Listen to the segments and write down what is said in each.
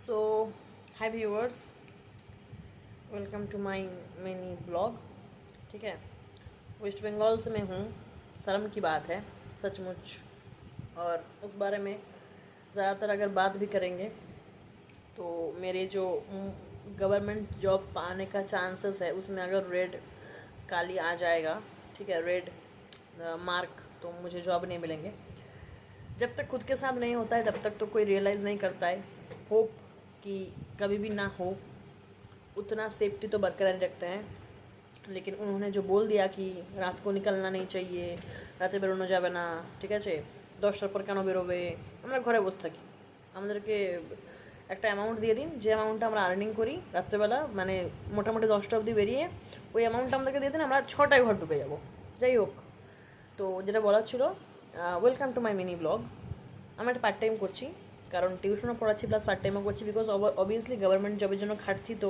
So hi viewers, welcome to my mini blog. ठीक है, waste Bengal से मैं हूँ। शर्म की बात है सचमुच, और उस बारे में ज़्यादातर अगर बात भी करेंगे तो मेरे जो गवर्नमेंट जॉब पाने का चांसेस है उसमें अगर रेड काली आ जाएगा, ठीक है, रेड मार्क, तो मुझे जॉब नहीं मिलेंगे। जब तक खुद के साथ नहीं होता है तब तक तो कोई रियलाइज़ नहीं करता है। होप कि कभी भी ना हो, उतना सेफ्टी तो बरकरार रखते हैं। लेकिन उन्होंने जो बोल दिया कि रात को निकलना नहीं चाहिए, রাতে বেরোনো যাবে না, ঠিক আছে, 10টার পর কেন বেরোবে, আমরা ঘরে বসে থাকি, আমাদেরকে একটা অ্যামাউন্ট দিয়ে দিন, যে অ্যামাউন্টটা আমরা আর্নিং করি রাত্রেবেলা, মানে মোটামুটি 10টা অবধি বেরিয়ে ওই অ্যামাউন্টটা আমাদেরকে দিয়ে দিন, আমরা 6টায় ঘর ঢুকে যাবো। যাই হোক, তো যেটা বলার ছিল, welcome to my mini blog. আমি একটা পার্ট টাইম করছি, কারণ টিউশনও পড়াচ্ছি প্লাস পার্ট টাইমও করছি, বিকজ অবভিয়াসলি গভর্নমেন্ট জবের জন্য খাটছি, তো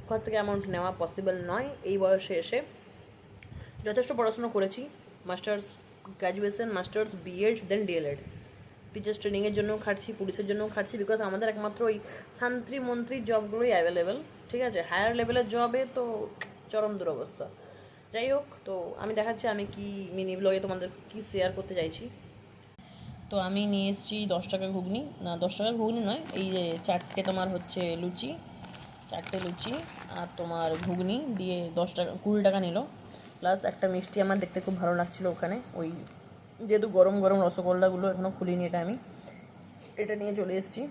ঘর থেকে অ্যামাউন্ট নেওয়া পসিবল নয় এই বয়সে এসে। যথেষ্ট পড়াশোনা করেছি, মাস্টার্স গ্র্যাজুয়েশন, মাস্টার্স, বিএড, দেন ডিএলএড। টিচার্স ট্রেনিংয়ের জন্যও খাটছি, পুলিশের জন্যও খাটছি, বিকজ আমাদের একমাত্র ওই শান্তি মন্ত্রীর জবগুলোই অ্যাভেলেবেল। ঠিক আছে, হায়ার লেভেলের জবে তো চরম দুরবস্থা। যাই হোক, তো আমি দেখাচ্ছি আমি কি মিনি ব্লগে তোমাদের কি শেয়ার করতে চাইছি। তো আমি নিয়ে এসেছি 10 টাকার ঘুগনি, না 10 টাকার ঘুগনি নয়, এই যে 4টে তোমার হচ্ছে লুচি, 4টে লুচি আর তোমার ঘুগনি দিয়ে 10 টাকা 20 টাকা নিল, প্লাস একটা মিষ্টি আমার দেখতে খুব ভালো লাগছিলো ওখানে। ওই যেহেতু গরম গরম রসগোল্লাগুলো এখনও খুলিনি, এটা নিয়ে চলে এসেছি।